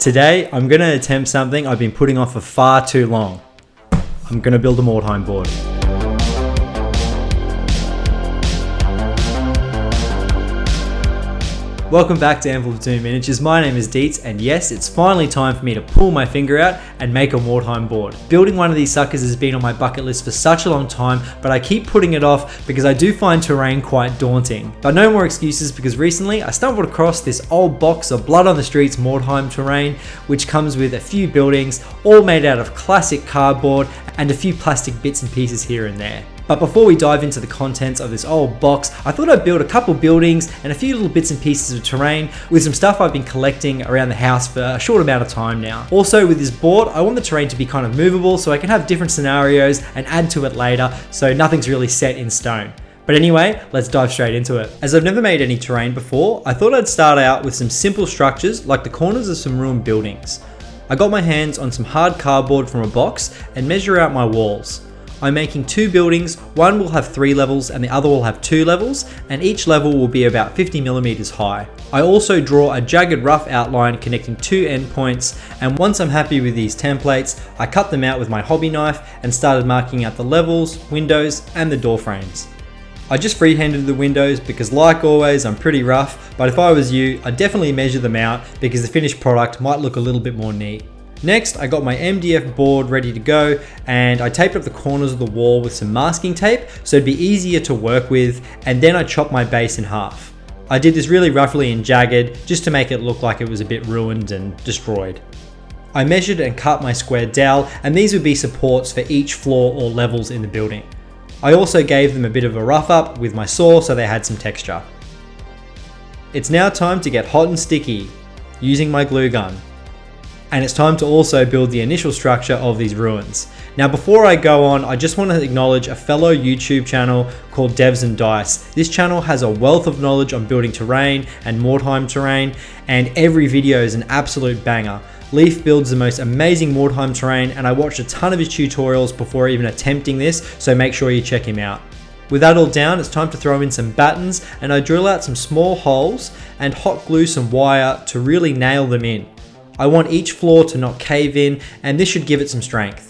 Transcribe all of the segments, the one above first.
Today, I'm going to attempt something I've been putting off for far too long. I'm going to build a Mordheim board. Welcome back to Anvil Platoon Miniatures. My name is Dietz, and yes, it's finally time for me to pull my finger out and make a Mordheim board. Building one of these suckers has been on my bucket list for such a long time, but I keep putting it off because I do find terrain quite daunting. But no more excuses, because recently I stumbled across this old box of Blood on the Streets Mordheim terrain, which comes with a few buildings, all made out of classic cardboard and a few plastic bits and pieces here and there. But before we dive into the contents of this old box, I thought I'd build a couple buildings and a few little bits and pieces of terrain with some stuff I've been collecting around the house for a short amount of time now. Also, with this board, I want the terrain to be kind of movable so I can have different scenarios and add to it later, so nothing's really set in stone. But anyway, let's dive straight into it. As I've never made any terrain before, I thought I'd start out with some simple structures like the corners of some ruined buildings. I got my hands on some hard cardboard from a box and measure out my walls. I'm making two buildings, one will have 3 levels and the other will have 2 levels, and each level will be about 50mm high. I also draw a jagged rough outline connecting 2 endpoints, and once I'm happy with these templates, I cut them out with my hobby knife and started marking out the levels, windows, and the door frames. I just freehanded the windows because, like always, I'm pretty rough, but if I was you, I'd definitely measure them out because the finished product might look a little bit more neat. Next, I got my MDF board ready to go, and I taped up the corners of the wall with some masking tape so it'd be easier to work with, and then I chopped my base in half. I did this really roughly and jagged just to make it look like it was a bit ruined and destroyed. I measured and cut my square dowel, and these would be supports for each floor or levels in the building. I also gave them a bit of a rough up with my saw so they had some texture. It's now time to get hot and sticky using my glue gun. And it's time to also build the initial structure of these ruins. Now, before I go on, I just want to acknowledge a fellow YouTube channel called Devs and Dice. This channel has a wealth of knowledge on building terrain and Mordheim terrain, and every video is an absolute banger. Leaf builds the most amazing Mordheim terrain, and I watched a ton of his tutorials before even attempting this, so make sure you check him out. With that all down, it's time to throw in some battens, and I drill out some small holes and hot glue some wire to really nail them in. I want each floor to not cave in, and this should give it some strength.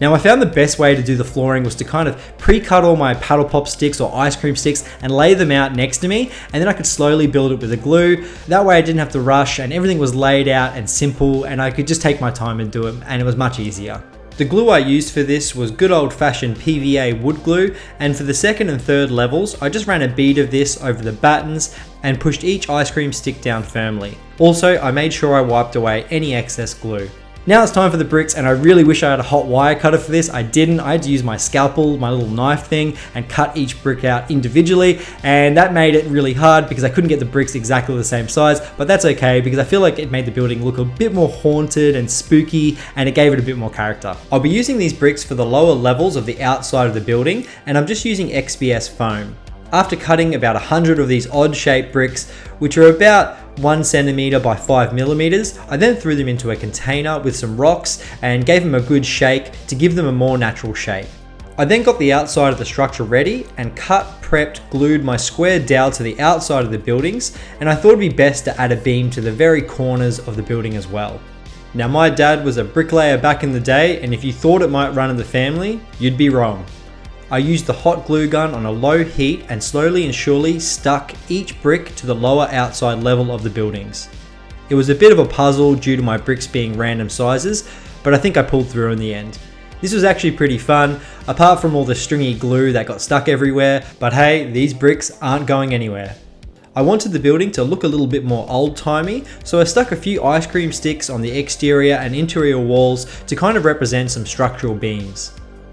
Now, I found the best way to do the flooring was to kind of pre-cut all my paddle pop sticks or ice cream sticks and lay them out next to me, and then I could slowly build it with the glue. That way I didn't have to rush, and everything was laid out and simple, and I could just take my time and do it, and it was much easier. The glue I used for this was good old-fashioned PVA wood glue, and for the second and third levels, I just ran a bead of this over the battens and pushed each ice cream stick down firmly. Also, I made sure I wiped away any excess glue. Now it's time for the bricks, and I really wish I had a hot wire cutter for this. I didn't. I had to use my scalpel, my little knife thing, and cut each brick out individually, and that made it really hard because I couldn't get the bricks exactly the same size, but that's okay because I feel like it made the building look a bit more haunted and spooky, and it gave it a bit more character. I'll be using these bricks for the lower levels of the outside of the building, and I'm just using XPS foam. After cutting about 100 of these odd shaped bricks, which are about 1cm by 5mm, I then threw them into a container with some rocks and gave them a good shake to give them a more natural shape. I then got the outside of the structure ready and cut, prepped, glued my square dowel to the outside of the buildings, and I thought it'd be best to add a beam to the very corners of the building as well. Now, my dad was a bricklayer back in the day, and if you thought it might run in the family, you'd be wrong. I used the hot glue gun on a low heat and slowly and surely stuck each brick to the lower outside level of the buildings. It was a bit of a puzzle due to my bricks being random sizes, but I think I pulled through in the end. This was actually pretty fun, apart from all the stringy glue that got stuck everywhere, but hey, these bricks aren't going anywhere. I wanted the building to look a little bit more old-timey, so I stuck a few ice cream sticks on the exterior and interior walls to kind of represent some structural beams.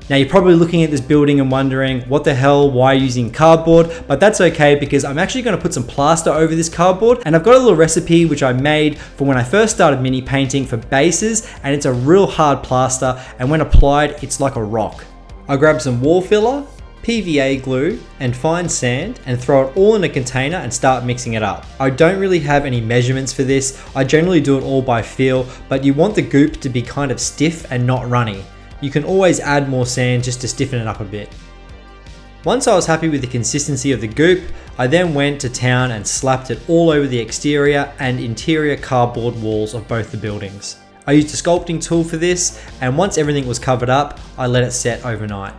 Now, you're probably looking at this building and wondering, what the hell, why using cardboard? But that's okay because I'm actually going to put some plaster over this cardboard, and I've got a little recipe which I made for when I first started mini painting for bases, and it's a real hard plaster, and when applied, it's like a rock. I grabbed some wall filler, PVA glue, and fine sand, and throw it all in a container and start mixing it up. I don't really have any measurements for this. I generally do it all by feel, but you want the goop to be kind of stiff and not runny. You can always add more sand just to stiffen it up a bit. Once I was happy with the consistency of the goop, I then went to town and slapped it all over the exterior and interior cardboard walls of both the buildings. I used a sculpting tool for this, and once everything was covered up, I let it set overnight.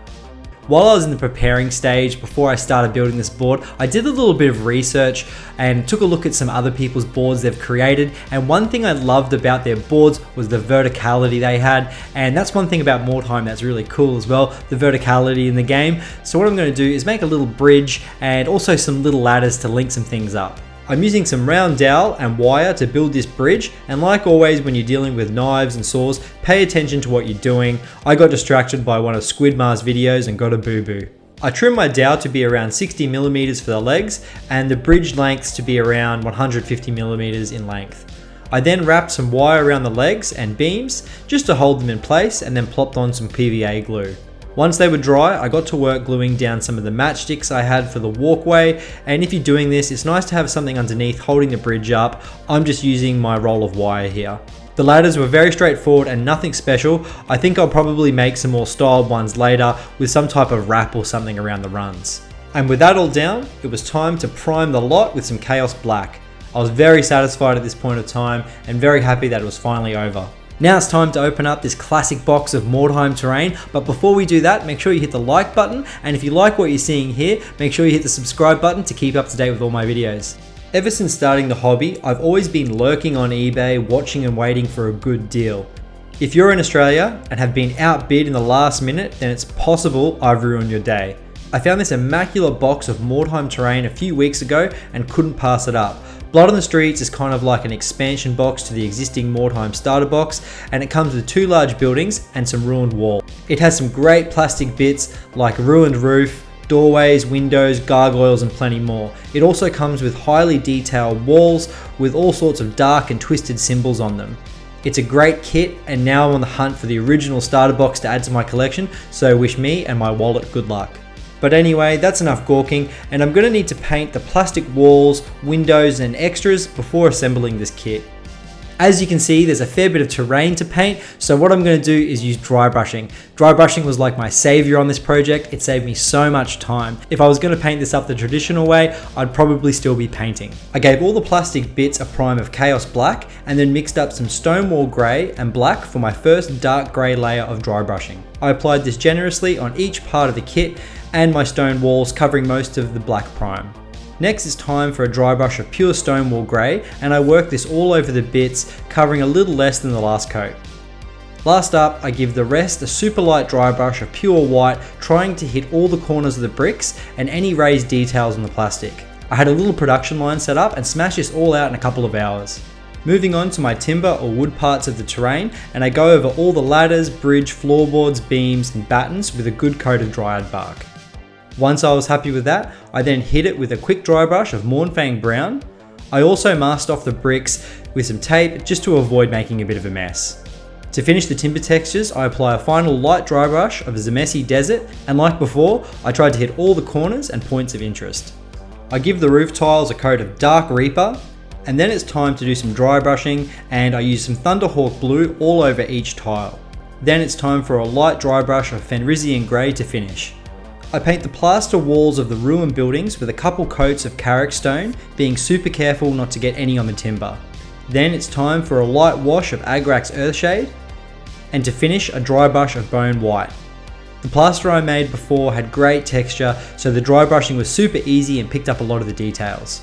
While I was in the preparing stage before I started building this board, I did a little bit of research and took a look at some other people's boards they've created, and one thing I loved about their boards was the verticality they had, and that's one thing about Mordheim that's really cool as well, the verticality in the game. So what I'm going to do is make a little bridge and also some little ladders to link some things up. I'm using some round dowel and wire to build this bridge, and like always when you're dealing with knives and saws, pay attention to what you're doing. I got distracted by one of Squidmar's videos and got a boo-boo. I trimmed my dowel to be around 60mm for the legs and the bridge lengths to be around 150mm in length. I then wrapped some wire around the legs and beams just to hold them in place, and then plopped on some PVA glue. Once they were dry, I got to work gluing down some of the matchsticks I had for the walkway, and if you're doing this, it's nice to have something underneath holding the bridge up. I'm just using my roll of wire here. The ladders were very straightforward and nothing special. I think I'll probably make some more styled ones later with some type of wrap or something around the runs. And with that all down, it was time to prime the lot with some Chaos Black. I was very satisfied at this point of time and very happy that it was finally over. Now it's time to open up this classic box of Mordheim terrain, but before we do that, make sure you hit the like button, and if you like what you're seeing here, make sure you hit the subscribe button to keep up to date with all my videos. Ever since starting the hobby, I've always been lurking on eBay, watching and waiting for a good deal. If you're in Australia and have been outbid in the last minute, then it's possible I've ruined your day. I found this immaculate box of Mordheim terrain a few weeks ago and couldn't pass it up. Blood on the Streets is kind of like an expansion box to the existing Mordheim starter box, and it comes with 2 large buildings and some ruined walls. It has some great plastic bits like a ruined roof, doorways, windows, gargoyles and plenty more. It also comes with highly detailed walls with all sorts of dark and twisted symbols on them. It's a great kit, and now I'm on the hunt for the original starter box to add to my collection, so wish me and my wallet good luck. But anyway, that's enough gawking, and I'm going to need to paint the plastic walls, windows and extras before assembling this kit. As you can see, there's a fair bit of terrain to paint, so what I'm going to do is use dry brushing. Dry brushing was like my savior on this project. It saved me so much time. If I was going to paint this up the traditional way, I'd probably still be painting. I gave all the plastic bits a prime of Chaos Black and then mixed up some Stonewall Grey and black for my first dark grey layer of dry brushing. I applied this generously on each part of the kit and my stone walls, covering most of the black prime. Next it's time for a dry brush of pure Stonewall Grey, and I work this all over the bits, covering a little less than the last coat. Last up, I give the rest a super light dry brush of pure white, trying to hit all the corners of the bricks and any raised details on the plastic. I had a little production line set up and smashed this all out in a couple of hours. Moving on to my timber or wood parts of the terrain, and I go over all the ladders, bridge, floorboards, beams and battens with a good coat of dryad bark. Once I was happy with that, I then hit it with a quick dry brush of Mournfang Brown. I also masked off the bricks with some tape just to avoid making a bit of a mess. To finish the timber textures, I apply a final light dry brush of Zamesi Desert, and like before, I tried to hit all the corners and points of interest. I give the roof tiles a coat of Dark Reaper, and then it's time to do some dry brushing, and I use some Thunderhawk Blue all over each tile. Then it's time for a light dry brush of Fenrisian Grey to finish. I paint the plaster walls of the ruined buildings with a couple coats of Carrick Stone, being super careful not to get any on the timber. Then it's time for a light wash of Agrax Earthshade, and to finish a dry brush of Bone White. The plaster I made before had great texture, so the dry brushing was super easy and picked up a lot of the details.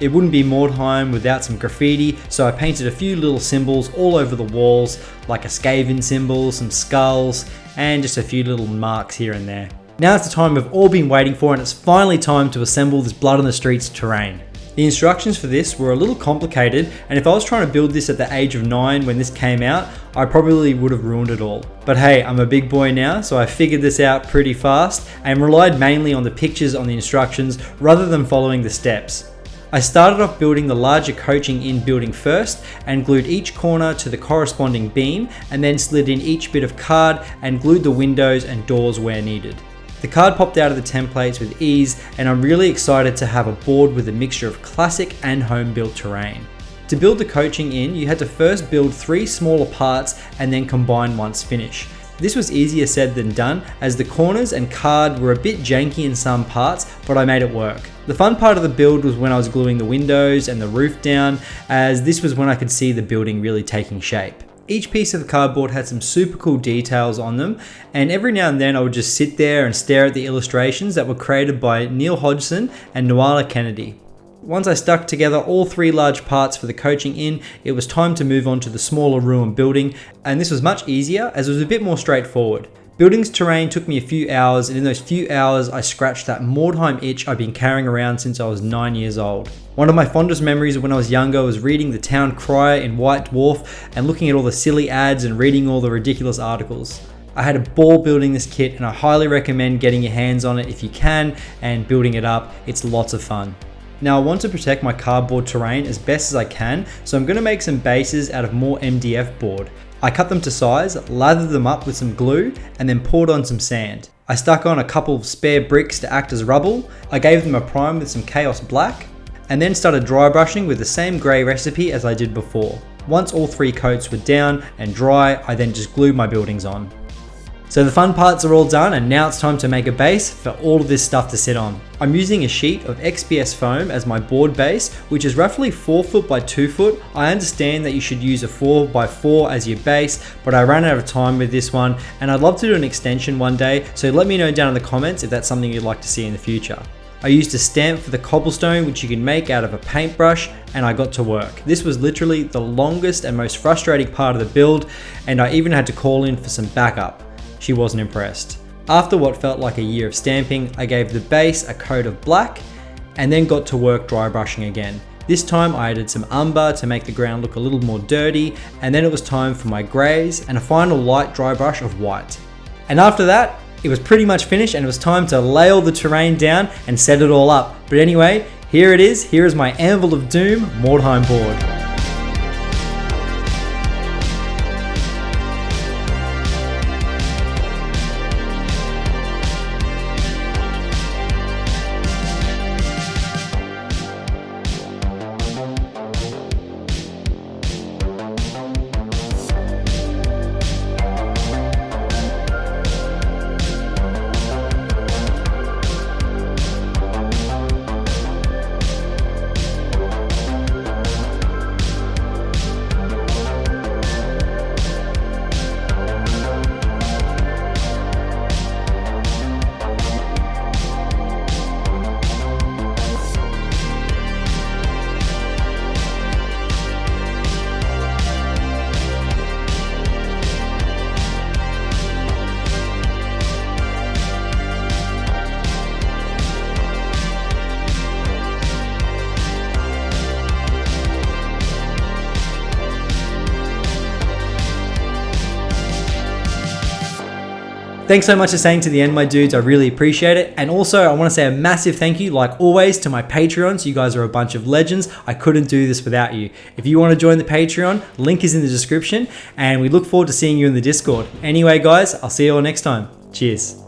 It wouldn't be Mordheim without some graffiti, so I painted a few little symbols all over the walls, like a Skaven symbol, some skulls, and just a few little marks here and there. Now it's the time we've all been waiting for, and it's finally time to assemble this Blood on the Streets terrain. The instructions for this were a little complicated, and if I was trying to build this at the age of 9 when this came out, I probably would have ruined it all. But hey, I'm a big boy now, so I figured this out pretty fast and relied mainly on the pictures on the instructions rather than following the steps. I started off building the larger coaching in building first and glued each corner to the corresponding beam, and then slid in each bit of card and glued the windows and doors where needed. The card popped out of the templates with ease, and I'm really excited to have a board with a mixture of classic and home-built terrain. To build the coaching in, you had to first build 3 smaller parts and then combine once finished. This was easier said than done, as the corners and card were a bit janky in some parts, but I made it work. The fun part of the build was when I was gluing the windows and the roof down, as this was when I could see the building really taking shape. Each piece of cardboard had some super cool details on them, and every now and then I would just sit there and stare at the illustrations that were created by Neil Hodgson and Noala Kennedy. Once I stuck together all 3 large parts for the coaching inn, it was time to move on to the smaller ruined building, and this was much easier as it was a bit more straightforward. Building's terrain took me a few hours, and in those few hours I scratched that Mordheim itch I've been carrying around since I was 9 years old. One of my fondest memories of when I was younger was reading the Town Crier in White Dwarf and looking at all the silly ads and reading all the ridiculous articles. I had a ball building this kit, and I highly recommend getting your hands on it if you can and building it up. It's lots of fun. Now I want to protect my cardboard terrain as best as I can, so I'm going to make some bases out of more MDF board. I cut them to size, lathered them up with some glue, and then poured on some sand. I stuck on a couple of spare bricks to act as rubble. I gave them a prime with some Chaos Black, and then started dry brushing with the same grey recipe as I did before. Once all 3 coats were down and dry, I then just glued my buildings on. So the fun parts are all done, and now it's time to make a base for all of this stuff to sit on. I'm using a sheet of XPS foam as my board base, which is roughly 4 foot by 2 foot. I understand that you should use a 4 by 4 as your base, but I ran out of time with this one, and I'd love to do an extension one day, so let me know down in the comments if that's something you'd like to see in the future. I used a stamp for the cobblestone, which you can make out of a paintbrush, and I got to work. This was literally the longest and most frustrating part of the build, and I even had to call in for some backup. She wasn't impressed. After what felt like a year of stamping, I gave the base a coat of black and then got to work dry brushing again. This time I added some umber to make the ground look a little more dirty, and then it was time for my greys and a final light dry brush of white. And after that, it was pretty much finished, and it was time to lay all the terrain down and set it all up. But anyway, here it is. Here is my Anvil of Doom Mordheim board. Thanks so much for staying to the end, my dudes. I really appreciate it. And also, I want to say a massive thank you, like always, to my Patreons. You guys are a bunch of legends. I couldn't do this without you. If you want to join the Patreon, link is in the description, and we look forward to seeing you in the Discord. Anyway, guys, I'll see you all next time. Cheers.